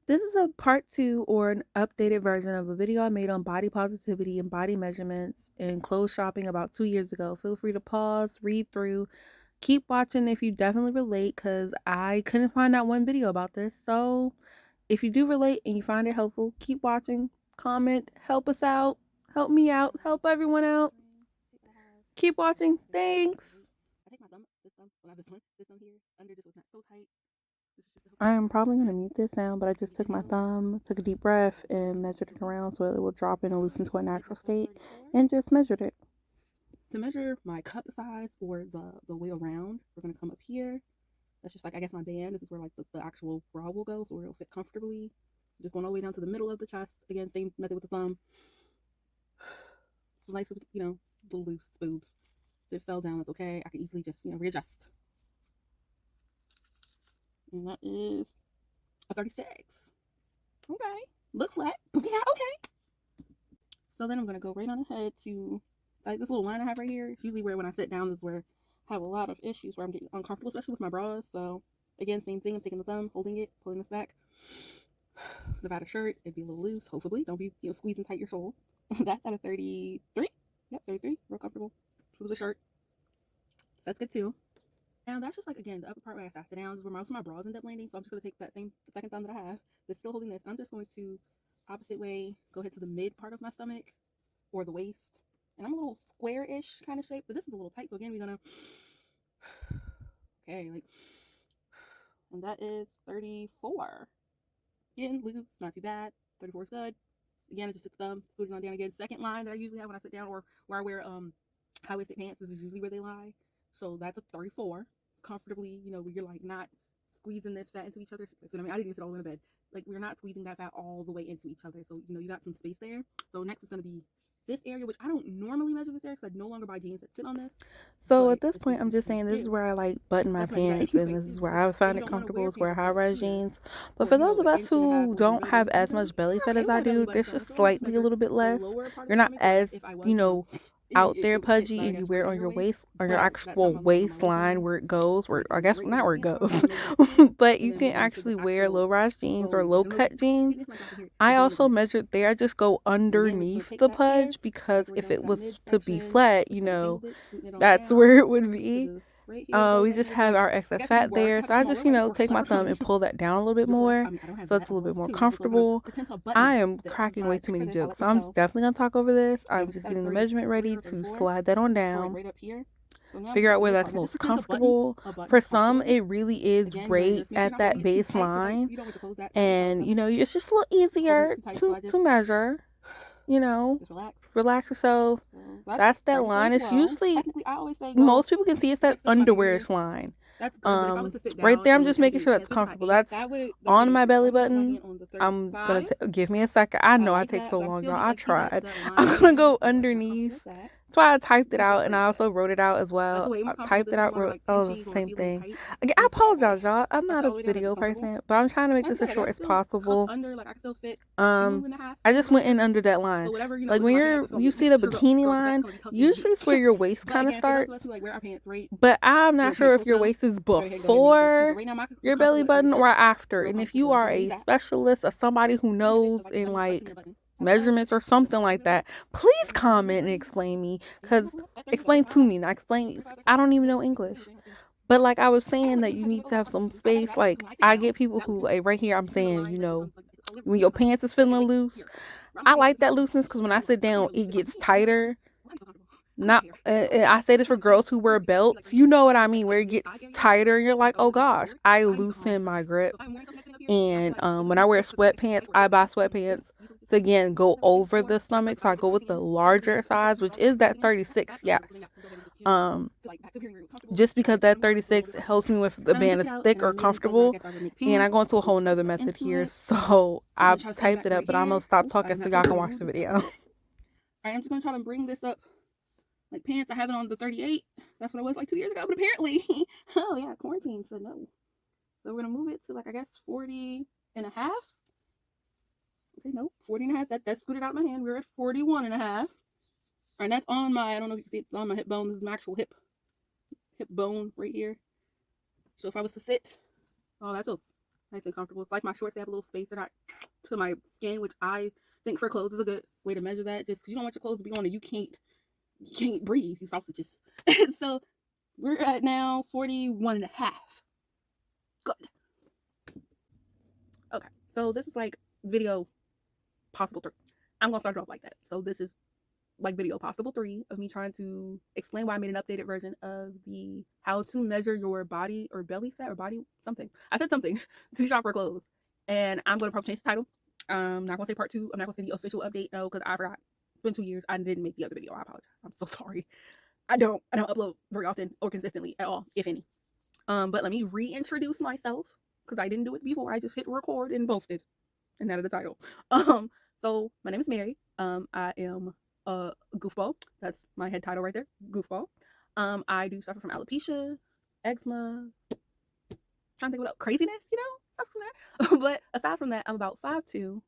This is a part 2 or an updated version of a video I made on body positivity and body measurements and clothes shopping about 2 years ago. Feel free to pause, read through, keep watching if you definitely relate, because I couldn't find that one video about this. So if you do relate and you find it helpful, keep watching, comment, help us out, help me out, help everyone out. Keep watching. Thanks. I take my thumb, this thumb, well, not this one here, under just was not so tight. I'm probably going to mute this sound, but I just took my thumb, took a deep breath, and measured it around so it will drop in and loosen to a natural state, and just measured it. To measure my cup size or the way around, we're going to come up here. That's just like, I guess, my band. This is where like the actual bra will go, so where it'll fit comfortably. Just going all the way down to the middle of the chest. Again, same method with the thumb. It's nice, little loose boobs. If it fell down, that's okay. I can easily just, readjust. And that is a 36. Okay. Look flat, but yeah, okay. So then I'm going to go right on ahead to, like, this little line I have right here. It's usually where when I sit down, this is where I have a lot of issues where I'm getting uncomfortable, especially with my bras. So again, same thing. I'm taking the thumb, holding it, pulling this back. If I had a shirt, it'd be a little loose, hopefully. Don't be, squeezing tight your soul. That's at a 33. Yep, 33. Real comfortable. If it was a shirt. So that's good too. Now that's just like, again, the upper part where I sit down is where most of my bras end up landing. So I'm just going to take that same second thumb that I have that's still holding this. And I'm just going to, opposite way, go ahead to the mid part of my stomach or the waist. And I'm a little square-ish kind of shape, but this is a little tight. So again, we're going to, okay, like, and that is 34. Again, loose, not too bad. 34 is good. Again, I just took the thumb, scooted on down again. Second line that I usually have when I sit down or where I wear high-waisted pants, this is usually where they lie. So that's a 34. Comfortably, where you're like not squeezing this fat into each other. So I mean, I didn't even sit all the way in the bed. Like, we're not squeezing that fat all the way into each other. So, you got some space there. So next is going to be this area, which I don't normally measure this area because I no longer buy jeans that sit on this. So at this point, I'm just saying this is where I like button my pants, and this is where I find it comfortable to wear high-rise jeans. But for those of us who don't have as much belly fat as I do, there's just slightly a little bit less. You're not as, out there pudgy, and you wear it on your waist, on your actual waistline where it goes, where I guess not where it goes, but you can actually wear low-rise jeans or low-cut jeans. I also measured there. I just go underneath the pudge because if it was to be flat, that's where it would be. We just have our excess fat there. So I just, take my thumb and pull that down a little bit more so it's a little bit more comfortable. I am cracking way too many jokes. So I'm definitely going to talk over this. I'm just getting the measurement ready to slide that on down. Figure out where that's most comfortable. For some, it really is right at that baseline. And, it's just a little easier to measure. Just relax yourself. That's that line. It's usually, most people can see it's that underwearish line. That's good. Right there, I'm just making sure that's comfortable. That's on my belly button. I'm gonna give me a second. I know I take so long, y'all. I tried. I'm gonna go underneath. That's why I typed it out, and I also wrote it out as well. I typed it out, wrote the same thing. Again, I apologize, y'all. I'm not a video person, but I'm trying to make this as short as possible. I just went in under that line. Like when you see the bikini line, usually it's where your waist kind of starts. But I'm not sure if your waist is before your belly button or after. And if you are a specialist or somebody who knows in like measurements or something like that, please comment and explain to me. Not explain me. I don't even know English. But like I was saying, that you need to have some space. Like I get people who, like right here, I'm saying, when your pants is feeling loose, I like that looseness because when I sit down, it gets tighter. Not, I say this for girls who wear belts. You know what I mean? Where it gets tighter, you're like, oh gosh, I loosen my grip. And when I wear sweatpants, I buy sweatpants to again go over the stomach. So I go with the larger size, which is that 36. Yes. Just because that 36 helps me with the band is thick or comfortable. And I go into a whole nother method here. So I've typed it up, but I'm gonna stop talking so y'all can watch the video. Alright, I'm just gonna try to bring this up. Like pants, I have it on the 38. That's what it was like 2 years ago, but apparently, oh yeah, quarantine said no. So we're gonna move it to like, I guess 40 and a half. Okay, no, 40 and a half. That scooted out of my hand. We're at 41 and a half. All right, that's on my, I don't know if you can see, it's on my hip bone. This is my actual hip bone right here. So if I was to sit, oh, that nice and comfortable. It's like my shorts, they have a little space. They're not to my skin, which I think for clothes is a good way to measure that. Just because you don't want your clothes to be on and you can't breathe, you sausages. So we're at now 41 and a half. Good. Okay, so this is like video possible 3. I'm gonna start it off like that. So this is like video possible 3 of me trying to explain why I made an updated version of the how to measure your body or belly fat or body something. I said something to shop for clothes, and I'm gonna probably change the title. I'm not gonna say part 2. I'm not gonna say the official update. No, because I forgot. It's been 2 years. I didn't make the other video. I apologize. I'm so sorry. I don't upload very often or consistently at all, if any. But let me reintroduce myself because I didn't do it before. I just hit record and posted, and that is the title. So my name is Mary. I am a goofball. That's my head title right there. Goofball. I do suffer from alopecia, eczema. Trying to think what craziness, stuff from that. But aside from that, I'm about 5'2".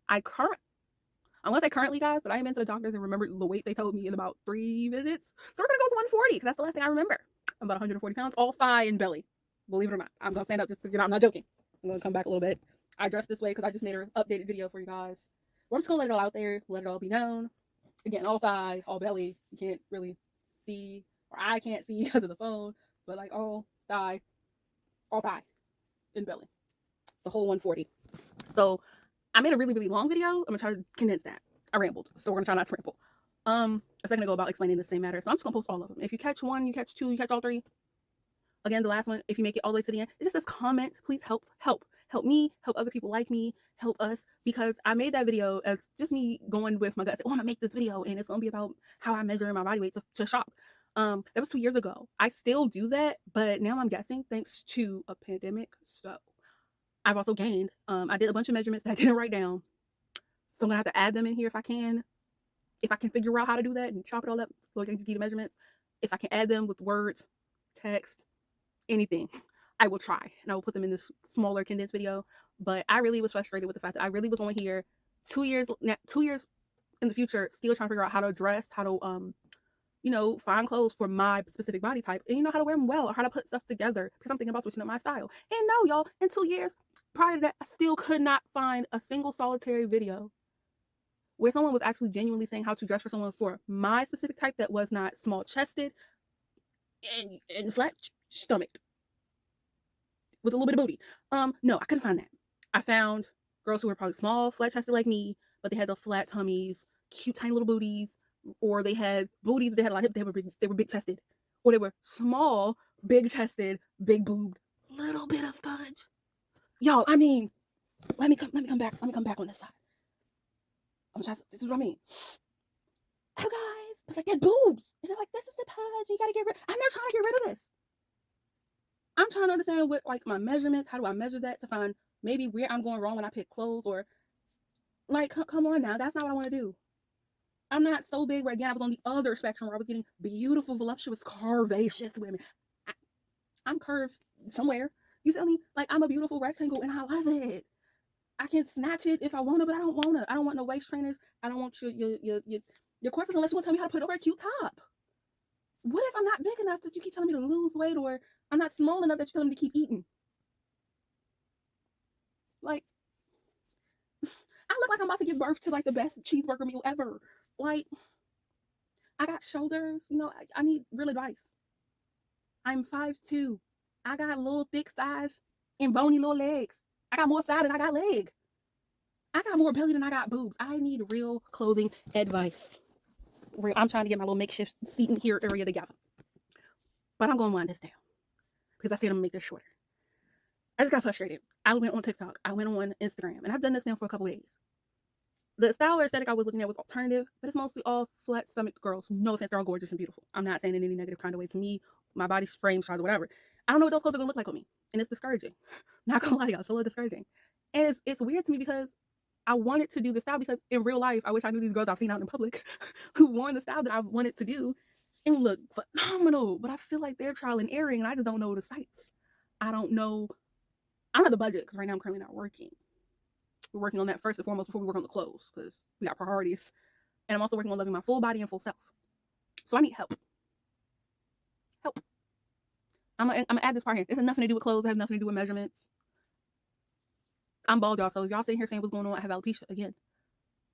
I'm gonna say currently, guys, but I ain't been to the doctors and remember the weight they told me in about 3 visits. So we're gonna go with 140 because that's the last thing I remember. I'm about 140 pounds, all thigh and belly. Believe it or not, I'm gonna stand up just to I'm not joking. I'm gonna come back a little bit. I dressed this way because I just made an updated video for you guys. I'm just gonna let it all out there, let it all be known. Again, all thigh, all belly. You can't really see, or I can't see because of the phone, but like all thigh and belly. The whole 140. So I made a really, really long video. I'm gonna try to condense that. I rambled, so we're gonna try not to ramble. A second ago about explaining the same matter. So I'm just gonna post all of them. If you catch 1, you catch 2, you catch all 3. Again, the last one, if you make it all the way to the end, it just says comment. Please help me, help other people like me, help us, because I made that video as just me going with my gut. I want to make this video, and it's gonna be about how I measure my body weight to shop. That was 2 years ago. I still do that, but now I'm guessing thanks to a pandemic. So I've also gained. I did a bunch of measurements that I didn't write down, so I'm gonna have to add them in here if I can. If I can figure out how to do that and chop it all up so I can get the measurements. If I can add them with words, text, anything, I will try, and I will put them in this smaller condensed video. But I really was frustrated with the fact that I really was on here 2 years in the future, still trying to figure out how to dress, how to find clothes for my specific body type, and how to wear them well, or how to put stuff together, because I'm thinking about switching up my style. And no, y'all, in 2 years prior to that, I still could not find a single solitary video where someone was actually genuinely saying how to dress for someone for my specific type that was not small chested and flat stomached with a little bit of booty. No, I couldn't find that. I found girls who were probably small, flat chested like me, but they had the flat tummies, cute tiny little booties, or they had booties, they had a lot of hips, they were big chested, or they were small, big chested, big boobed, little bit of pudge. Y'all, I mean, let me come back on this side. This is what I mean. Oh guys, it's like that boobs. And they're like, this is the pudge, you gotta get rid. I'm not trying to get rid of this. I'm trying to understand what like my measurements, how do I measure that to find maybe where I'm going wrong when I pick clothes, or like come on now, that's not what I want to do. I'm not so big where again I was on the other spectrum where I was getting beautiful, voluptuous, curvaceous women. I'm curved somewhere. You feel me? Like I'm a beautiful rectangle and I love it. I can snatch it if I want to, but I don't want to. I don't want no waist trainers. I don't want your corsets unless you want to tell me how to put it over a cute top. What if I'm not big enough that you keep telling me to lose weight, or I'm not small enough that you're telling me to keep eating? Like, I look like I'm about to give birth to like the best cheeseburger meal ever. Like, I got shoulders, I need real advice. I'm 5'2". I got little thick thighs and bony little legs. I got more thigh than I got leg. I got more belly than I got boobs. I need real clothing advice. I'm trying to get my little makeshift seating here area together. But I'm going to wind this down because I said I'm going to make this shorter. I just got frustrated. I went on TikTok. I went on Instagram. And I've done this now for a couple days. The style or aesthetic I was looking at was alternative, but it's mostly all flat stomached girls. No offense, they're all gorgeous and beautiful. I'm not saying in any negative kind of way to me, my body frame, size, or whatever. I don't know what those clothes are going to look like on me. And it's discouraging. Not going to lie to y'all, it's a little discouraging. And it's weird to me because I wanted to do the style because in real life, I wish I knew these girls I've seen out in public who worn the style that I wanted to do and look phenomenal. But I feel like they're trial and erroring, and I just don't know the sites. I don't have the budget because right now I'm currently not working. We're working on that first and foremost before we work on the clothes because we got priorities. And I'm also working on loving my full body and full self. So I need help. I'm gonna add this part here. It has nothing to do with clothes. It has nothing to do with measurements. I'm bald, y'all. So if y'all sitting here saying what's going on, I have alopecia again.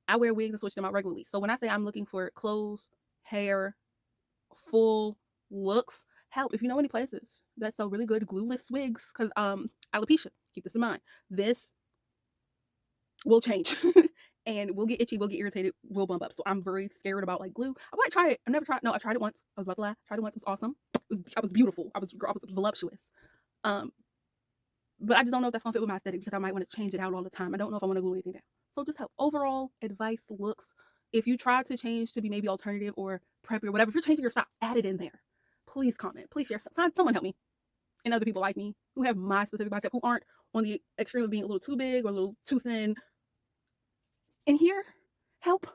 I wear wigs and switch them out regularly. So when I say I'm looking for clothes, hair, full looks, help, if you know any places that sell really good glueless wigs, because alopecia, keep this in mind, this will change and we'll get itchy, we'll get irritated, we'll bump up. So I'm very scared about like glue. I might try it. I've never tried. No, I tried it once. I was about to laugh. Tried it once. It was awesome. I was beautiful. I was voluptuous. But I just don't know if that's gonna fit with my aesthetic because I might want to change it out all the time. I don't know if I want to glue anything down. So just help. Overall advice, looks. If you try to change to be maybe alternative or preppy or whatever, if you're changing your style, add it in there. Please comment. Please share. Find someone help me. And other people like me who have my specific bicep, who aren't on the extreme of being a little too big or a little too thin. In here, help.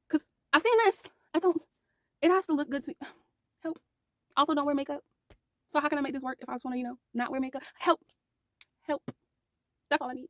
Because I've seen this. It has to look good to help. Also, don't wear makeup. So how can I make this work if I just want to, not wear makeup? Help. That's all I need.